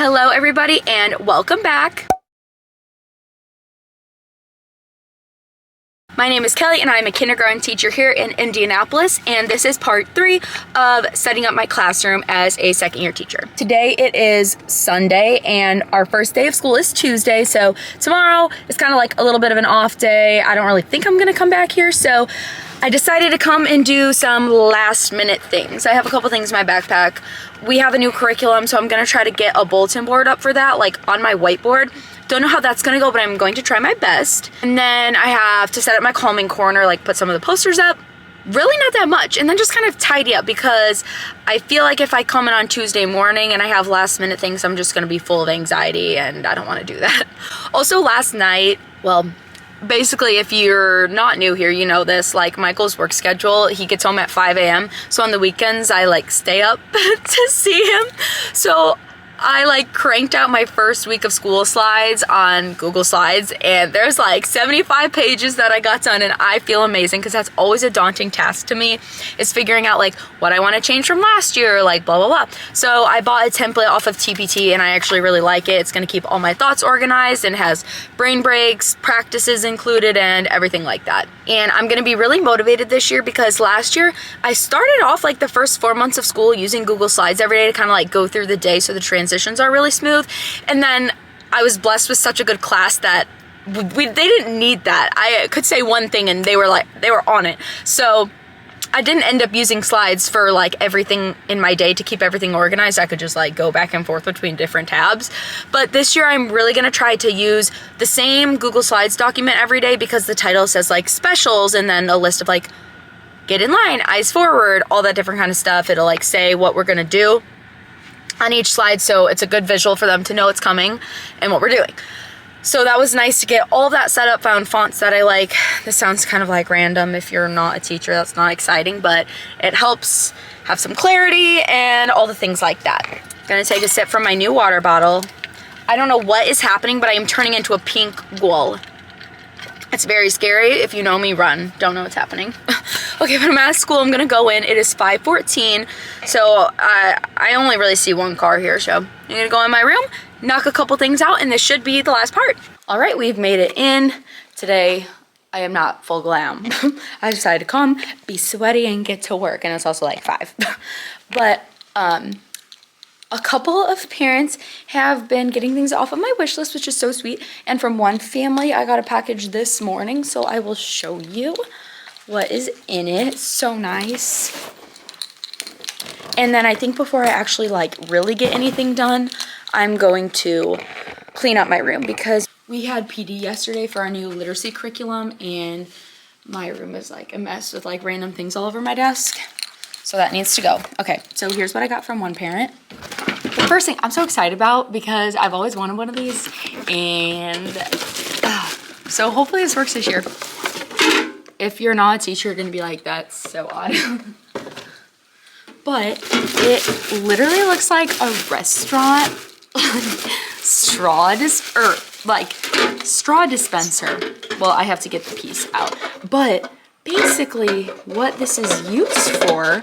Hello everybody and welcome back. My name is Kelly and I'm a kindergarten teacher here in Indianapolis, and this is part 3 of setting up my classroom as a second-year teacher. Today it is Sunday and our first day of school is Tuesday, so tomorrow is kind of like a little bit of an off day. I don't really think I'm gonna come back here, so I decided to come and do some last-minute things. I have a couple things in my backpack. We have a new curriculum, so I'm gonna try to get a bulletin board up for that, like on my whiteboard. Don't know how that's gonna go, but I'm going to try my best. And then I have to set up my calming corner, like put some of the posters up. Really not that much. And then just kind of tidy up, because I feel like if I come in on Tuesday morning and I have last minute things, I'm just gonna be full of anxiety and I don't wanna do that. Also last night, well, basically, if you're not new here, you know this, like Michael's work schedule, he gets home at 5 a.m. So on the weekends, I like stay up to see him. So I like cranked out my first week of school slides on Google Slides, and there's like 75 pages that I got done, and I feel amazing, because that's always a daunting task to me, is figuring out like what I want to change from last year, like blah blah blah. So I bought a template off of TPT and I actually really like it. It's going to keep all my thoughts organized and has brain breaks, practices included, and everything like that. And I'm going to be really motivated this year, because last year I started off like the first 4 months of school using Google Slides every day to kind of like go through the day so the transitions are really smooth. And then I was blessed with such a good class that they didn't need that. I could say one thing and they were on it. So I didn't end up using slides for like everything in my day to keep everything organized. I could just like go back and forth between different tabs. But this year I'm really gonna try to use the same Google Slides document every day, because the title says like specials and then a list of like get in line, eyes forward, all that different kind of stuff. It'll like say what we're gonna do on each slide, so it's a good visual for them to know it's coming and what we're doing. So that was nice to get all of that set up, found fonts that I like. This sounds kind of like random. If you're not a teacher, that's not exciting, but it helps have some clarity and all the things like that. I'm gonna take a sip from my new water bottle. I don't know what is happening, but I am turning into a pink gull. It's very scary. If you know me, run. Don't know what's happening. Okay, but I'm at school. I'm gonna go in. It is 5:14, so I only really see one car here. So I'm gonna go in my room, knock a couple things out, and this should be the last part. All right, we've made it in. Today, I am not full glam. I decided to come, be sweaty, and get to work, and it's also like 5. But a couple of parents have been getting things off of my wish list, which is so sweet. And from one family, I got a package this morning, so I will show you what is in it. It's so nice. And then I think before I actually like really get anything done, I'm going to clean up my room, because we had PD yesterday for our new literacy curriculum, and my room is like a mess with like random things all over my desk. So that needs to go. Okay, so here's what I got from one parent. The first thing I'm so excited about, because I've always wanted one of these, and so hopefully this works this year. If you're not a teacher, you're gonna be like, that's so odd. But it literally looks like a restaurant straw dispenser. Well, I have to get the piece out. But basically what this is used for,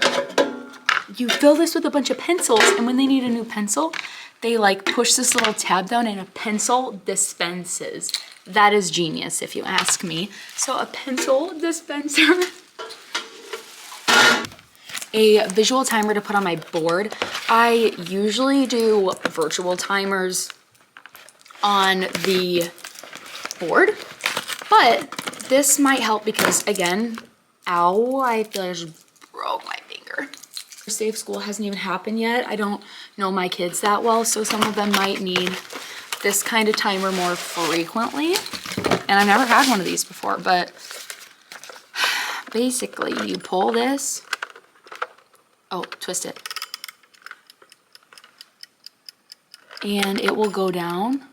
you fill this with a bunch of pencils, and when they need a new pencil, they like push this little tab down and a pencil dispenses. That is genius, if you ask me. So a pencil dispenser. A visual timer to put on my board. I usually do virtual timers on the board, but this might help, because again, ow, I feel like I just broke my finger. First day of school hasn't even happened yet. I don't know my kids that well, so some of them might need this kind of timer more frequently. And I've never had one of these before, but basically you pull this, twist it, and it will go down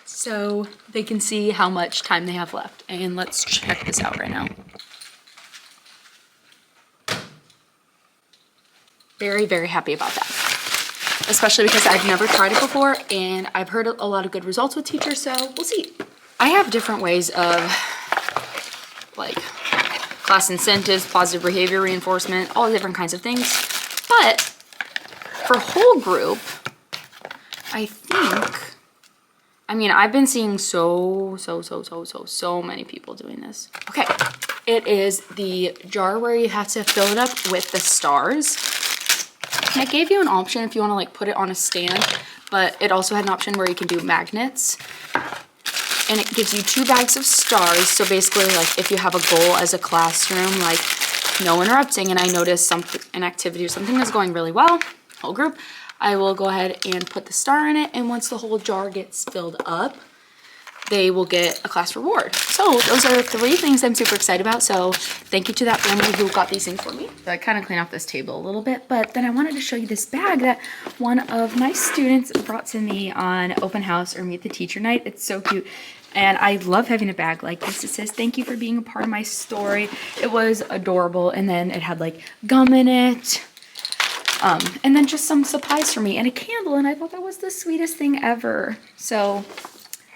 so they can see how much time they have left. And let's check this out right now. Very, very happy about that, especially because I've never tried it before and I've heard a lot of good results with teachers, so we'll see. I have different ways of like class incentives, positive behavior reinforcement, all different kinds of things, but For whole group, I think, I mean, I've been seeing so many people doing this. Okay, it is the jar where you have to fill it up with the stars. And it gave you an option if you want to like put it on a stand, but it also had an option where you can do magnets. And it gives you 2 bags of stars. So basically, like if you have a goal as a classroom, like no interrupting, and I notice something, an activity or something is going really well, whole group, I will go ahead and put the star in it. And once the whole jar gets filled up, they will get a class reward. So those are 3 things I'm super excited about. So thank you to that family who got these things for me. So I kind of clean off this table a little bit, but then I wanted to show you this bag that one of my students brought to me on open house or meet the teacher night. It's so cute. And I love having a bag like this. It says, "Thank you for being a part of my story." It was adorable. And then it had like gum in it. And then just some supplies for me and a candle. And I thought that was the sweetest thing ever. So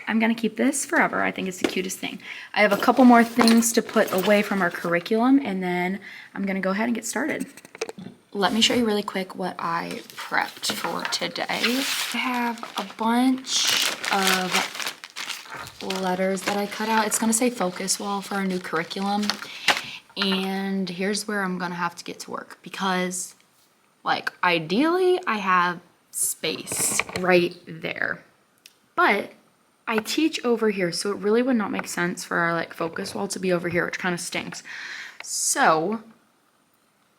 I'm gonna keep this forever. I think it's the cutest thing. I have a couple more things to put away from our curriculum, and then I'm gonna go ahead and get started. Let me show you really quick what I prepped for today. I have a bunch of letters that I cut out. It's gonna say focus wall for our new curriculum. And here's where I'm gonna have to get to work, because like ideally I have space right there, but I teach over here, so it really would not make sense for our like focus wall to be over here, which kind of stinks. So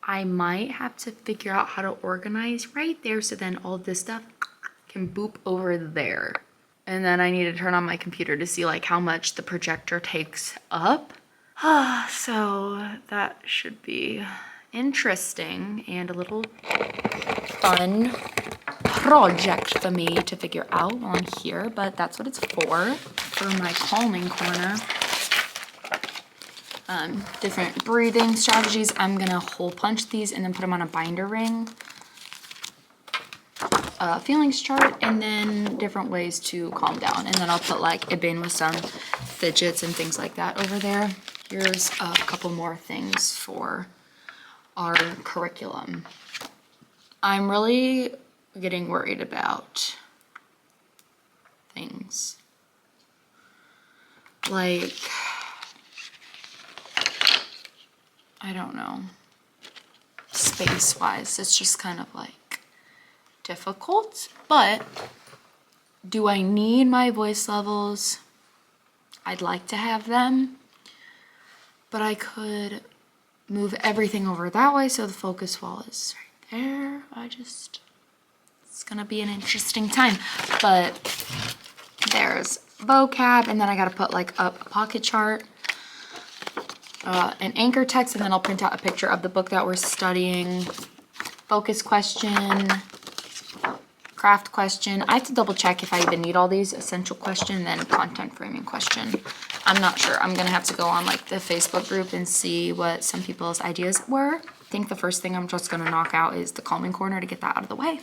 I might have to figure out how to organize right there so then all this stuff can boop over there. And then I need to turn on my computer to see like how much the projector takes up. So that should be interesting and a little fun project for me to figure out while I'm here, but that's what it's for my calming corner. Different breathing strategies. I'm gonna hole punch these and then put them on a binder ring. Feelings chart, and then different ways to calm down. And then I'll put like a bin with some fidgets and things like that over there. Here's a couple more things for our curriculum. I'm really getting worried about things like, I don't know, space wise, it's just kind of like difficult. But do I need my voice levels? I'd like to have them, but I could move everything over that way so the focus wall is right there. It's gonna be an interesting time. But there's vocab, and then I gotta put like up a pocket chart, an anchor text, and then I'll print out a picture of the book that we're studying, focus question, craft question. I have to double check if I even need all these. Essential question, then content framing question. I'm not sure. I'm gonna have to go on like the Facebook group and see what some people's ideas were. I think the first thing I'm just gonna knock out is the calming corner to get that out of the way.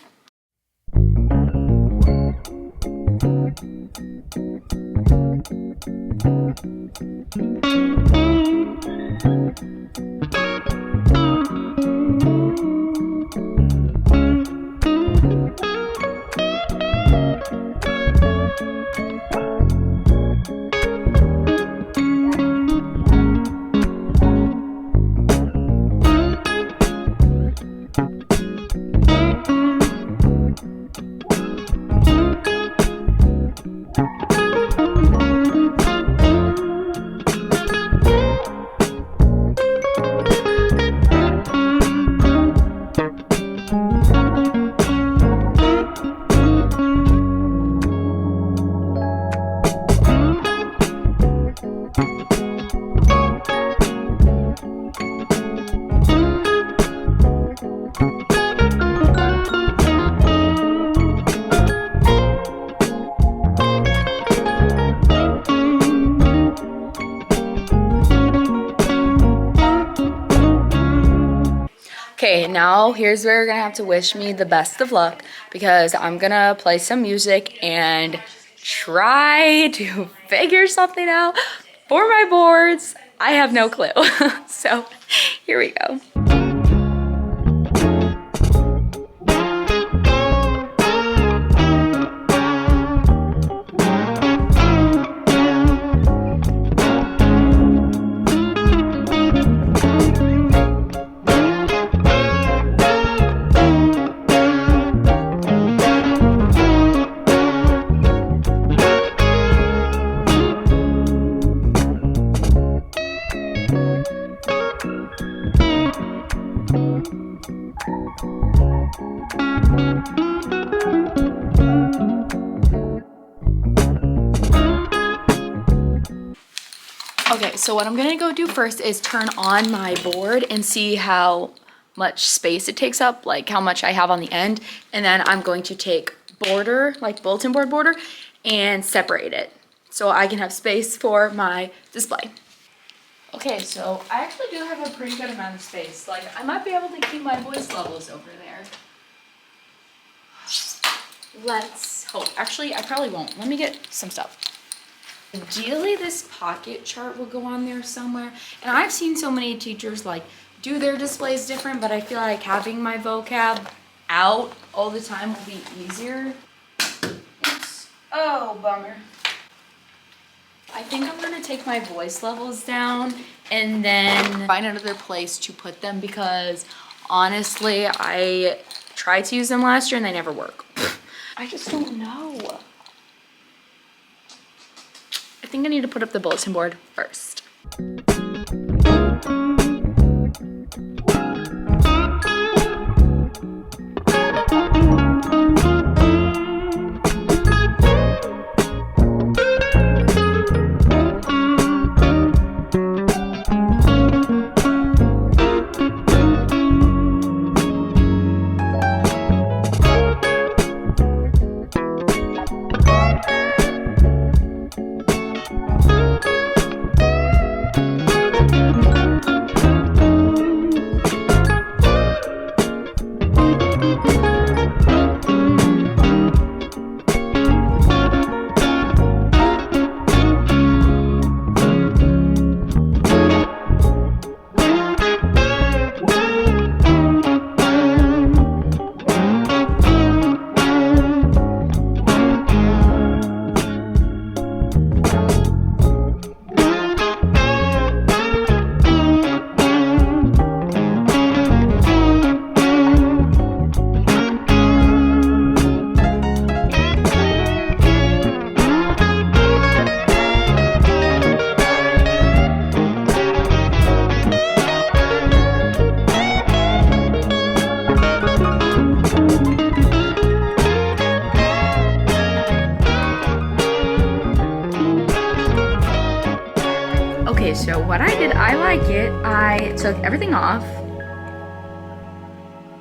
Okay, now here's where you're gonna have to wish me the best of luck, because I'm gonna play some music and try to figure something out for my boards. I have no clue. So here we go. Okay, so what I'm gonna go do first is turn on my board and see how much space it takes up, like how much I have on the end. And then I'm going to take border, like bulletin board border, and separate it so I can have space for my display. Okay, so I actually do have a pretty good amount of space. Like, I might be able to keep my voice levels over there. Let's hope. Actually, I probably won't. Let me get some stuff. Ideally, this pocket chart will go on there somewhere. And I've seen so many teachers like do their displays different, but I feel like having my vocab out all the time will be easier. Oops. Oh, bummer. I think I'm gonna take my voice levels down and then find another place to put them, because honestly, I tried to use them last year and they never work. I just don't know. I think I need to put up the bulletin board first. Okay, so what I did, I took everything off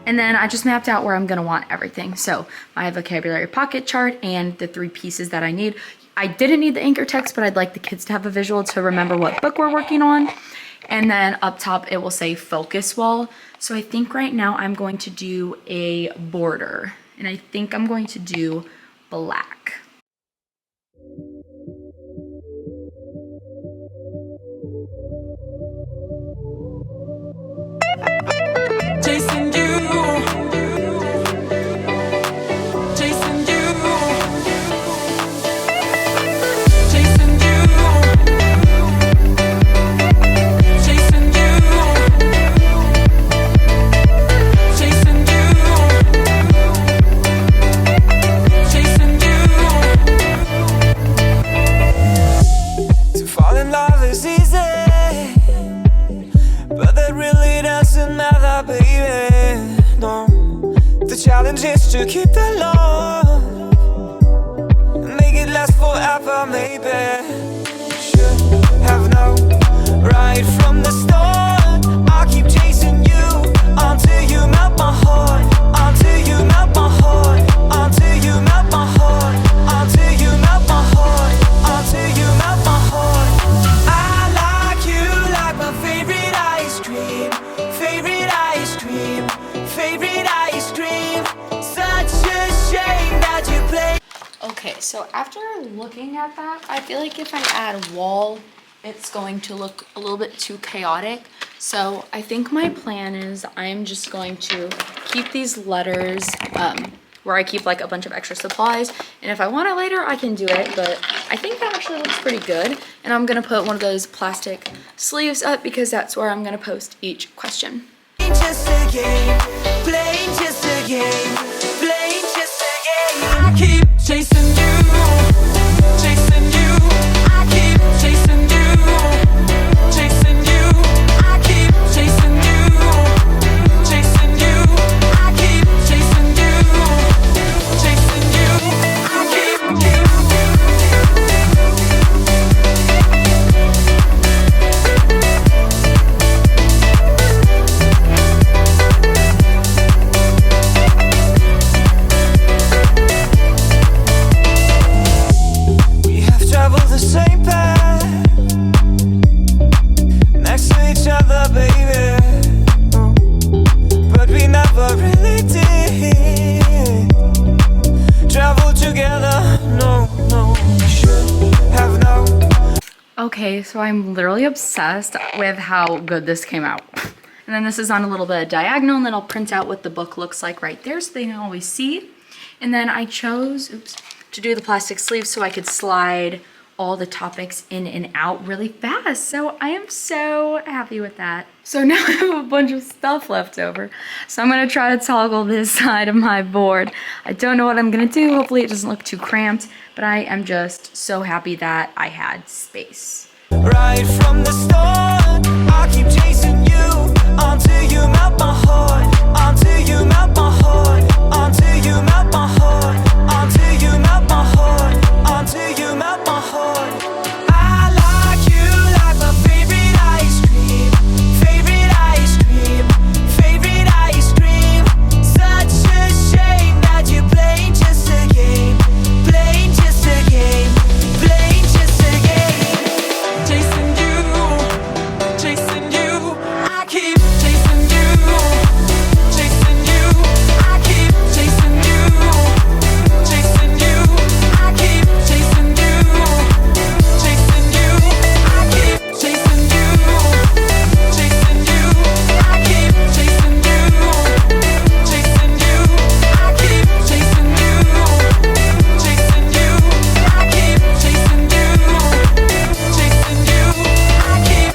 and then I just mapped out where I'm gonna want everything. So my vocabulary pocket chart and the 3 pieces that I need. I didn't need the anchor text, but I'd like the kids to have a visual to remember what book we're working on. And then up top, it will say focus wall. So I think right now I'm going to do a border, and I think I'm going to do black. Chasing you, chasing you, chasing you, chasing you, chasing you, chasing you. To fall in love is easy, but that really doesn't matter, baby. No, the challenge is to keep the love and make it last forever, maybe. Should have known right from the start. I'll keep chasing you until you melt my heart, until you melt my heart, until you melt my heart, until you melt my heart, until you melt my heart. I like you like my favorite ice cream, favorite ice cream, favorite ice cream. Such a shame that you play. Okay, so after looking at that, I feel like if I add wall, it's going to look a little bit too chaotic. So I think my plan is I'm just going to keep these letters where I keep like a bunch of extra supplies. And if I want it later, I can do it. But I think that actually looks pretty good. And I'm gonna put one of those plastic sleeves up because that's where I'm gonna post each question. Just a game, playing just a game, playing just a game. I keep chasing you, chasing you. I keep chasing you, chasing you. I keep chasing you, chasing you. I keep chasing you, chasing you. I keep. Okay, so I'm literally obsessed with how good this came out. And then this is on a little bit of diagonal, and then I'll print out what the book looks like right there so they can always see. And then I chose, to do the plastic sleeve so I could slide all the topics in and out really fast. So I am so happy with that. So now I have a bunch of stuff left over. So I'm gonna try to toggle this side of my board. I don't know what I'm gonna do. Hopefully it doesn't look too cramped, but I am just so happy that I had space. Right from the start, I keep chasing you until you melt my heart, until you melt my heart, until you melt my heart, until you melt my heart, until you melt my heart. I like you like my favorite ice cream, favorite ice cream, favorite ice cream. Such a shame that you're playing just a game, playing just a game, playing just a game. Chasing you, I keep chasing you, chasing you, I keep chasing you, chasing you, I keep chasing you, chasing you, I keep chasing you, chasing you, I keep chasing you, chasing you, I keep chasing you, chasing you, I keep chasing you, chasing you, I keep.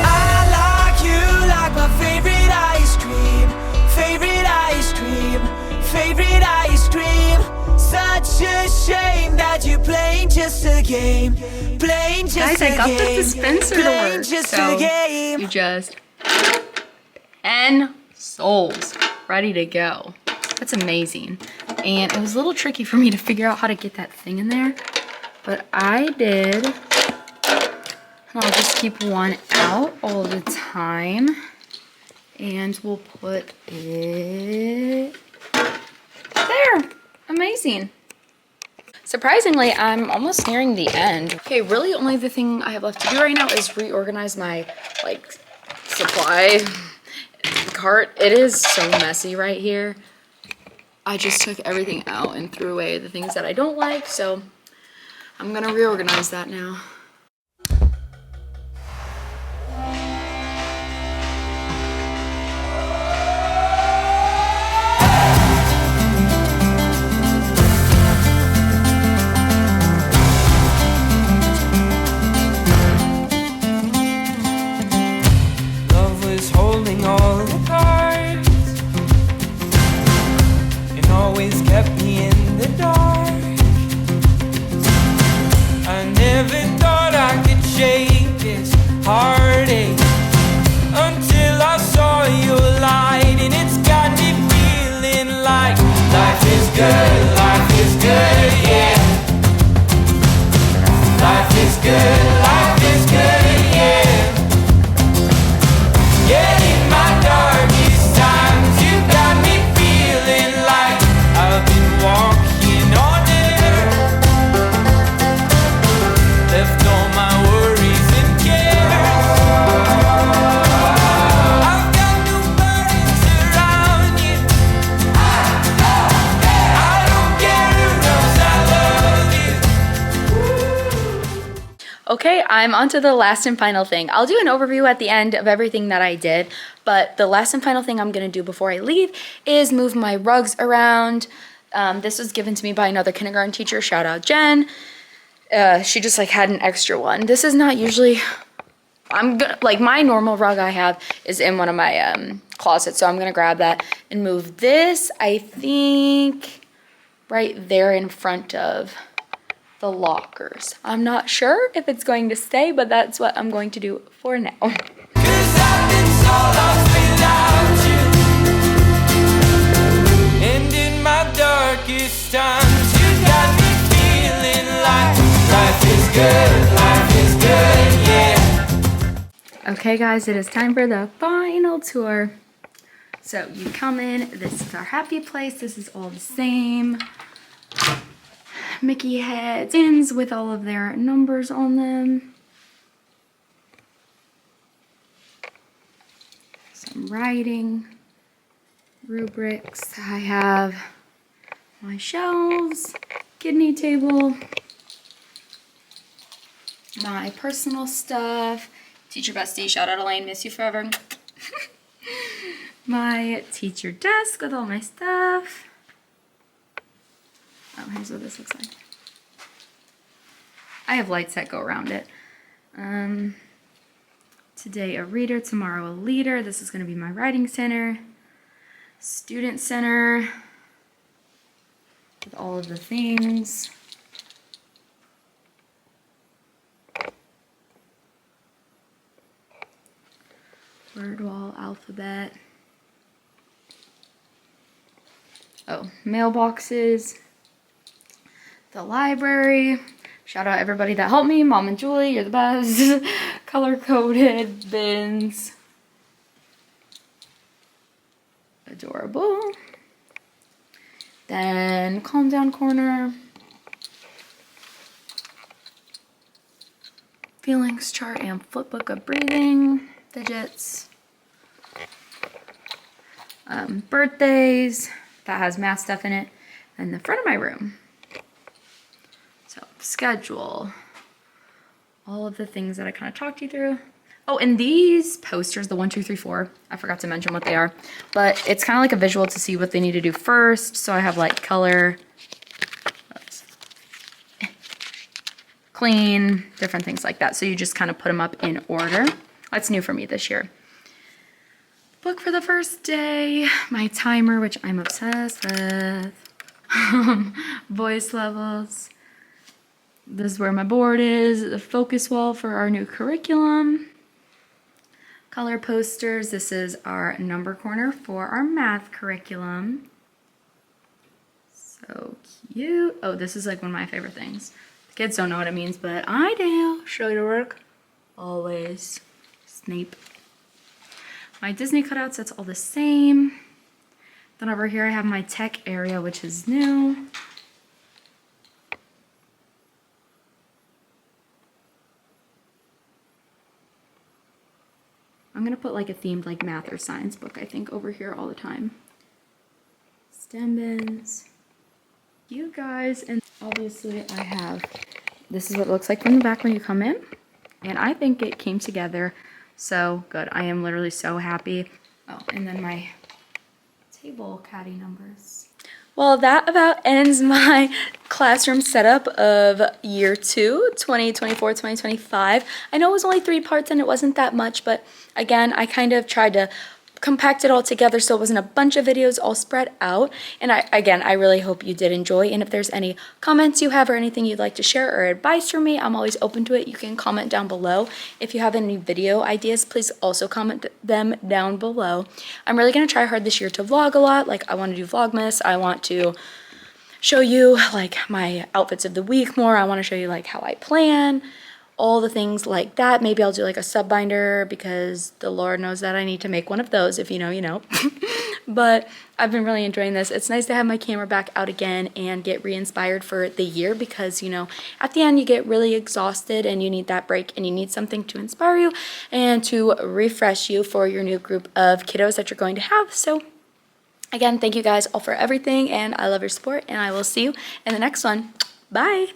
I like you like my favorite ice cream, favorite ice cream, favorite ice cream. Such a shame that you're playing just a game, playing just Guys, a I got the game, dispenser to playing work. just So a game. you just 10 souls ready to go. That's amazing. And it was a little tricky for me to figure out how to get that thing in there, but I did. And I'll just keep one out all the time, and we'll put it there. Amazing. Surprisingly, I'm almost nearing the end. Okay, really only the thing I have left to do right now is reorganize my like supply cart. It is so messy right here. I just took everything out and threw away the things that I don't like, so I'm gonna reorganize that now. Love was holding all the cards and always kept me in the dark. I never thought I could shake this heartache until I saw your light, and it's got me feeling like life is good, yeah. Life is good, yeah. Yeah, in my darkest times, you got me feeling like I've been walking on air. Left all my worries and cares. I've got no burdens around you. I don't care who knows I love you. Okay, I'm on to the last and final thing. I'll do an overview at the end of everything that I did, but the last and final thing I'm gonna do before I leave is move my rugs around. This was given to me by another kindergarten teacher, shout out Jen. She just like had an extra one. This is not usually, like my normal rug I have is in one of my closets, so I'm gonna grab that and move this, I think, right there in front of the lockers. I'm not sure if it's going to stay, but that's what I'm going to do for now. 'Cause I've been so lost without you. And in my darkest times, you got me feeling like life is good, yeah. Okay guys, it is time for the final tour. So you come in, this is our happy place, this is all the same. Mickey heads, ends with all of their numbers on them. writing rubrics. I have my shelves, kidney table, my personal stuff, teacher bestie, shout out Elaine, miss you forever. My teacher desk with all my stuff. Oh, here's what this looks like. I have lights that go around it. Today a reader, tomorrow a leader. This is going to be my writing center. Student center with all of the things. Word wall, alphabet. Oh, mailboxes. The library. Shout out everybody that helped me. Mom and Julie, you're the best. Color-coded bins. Adorable. Then calm down corner. Feelings chart and flip book of breathing. Digits. Birthdays. That has math stuff in it. And the front of my room. So schedule. All of the things that I kind of talked you through. Oh, and these posters, the 1, 2, 3, 4, I forgot to mention what they are, but it's kind of like a visual to see what they need to do first. So I have like color, clean, different things like that. So you just kind of put them up in order. That's new for me this year. Book for the first day, my timer, which I'm obsessed with, voice levels. This is where my board is, the focus wall for our new curriculum. Color posters, this is our number corner for our math curriculum. So cute. Oh, this is like one of my favorite things. The kids don't know what it means, but I do. Show your work. Always. Snape. My Disney cutouts, that's all the same. Then over here I have my tech area, which is new. I'm gonna put like a themed like math or science book, I think, over here all the time. STEM bins. You guys, and obviously I have, this is what it looks like from the back when you come in. And I think it came together so good. I am literally so happy. Oh, and then my table caddy numbers. Well, that about ends my classroom setup of year 2, 2024-2025. I know it was only 3 parts and it wasn't that much, but again, I kind of tried to compact it all together so it wasn't a bunch of videos all spread out. And I really hope you did enjoy. And if there's any comments you have or anything you'd like to share or advice from me, I'm always open to it. You can comment down below. If you have any video ideas, please also comment them down below. I'm really going to try hard this year to vlog a lot. Like, I want to do Vlogmas. I want to show you like my outfits of the week more. I want to show you like how I plan, all the things like that. Maybe I'll do like a sub binder because the Lord knows that I need to make one of those. If you know, you know. But I've been really enjoying this. It's nice to have my camera back out again and get re-inspired for the year because, you know, at the end you get really exhausted and you need that break and you need something to inspire you and to refresh you for your new group of kiddos that you're going to have. So again, thank you guys all for everything and I love your support and I will see you in the next one. Bye.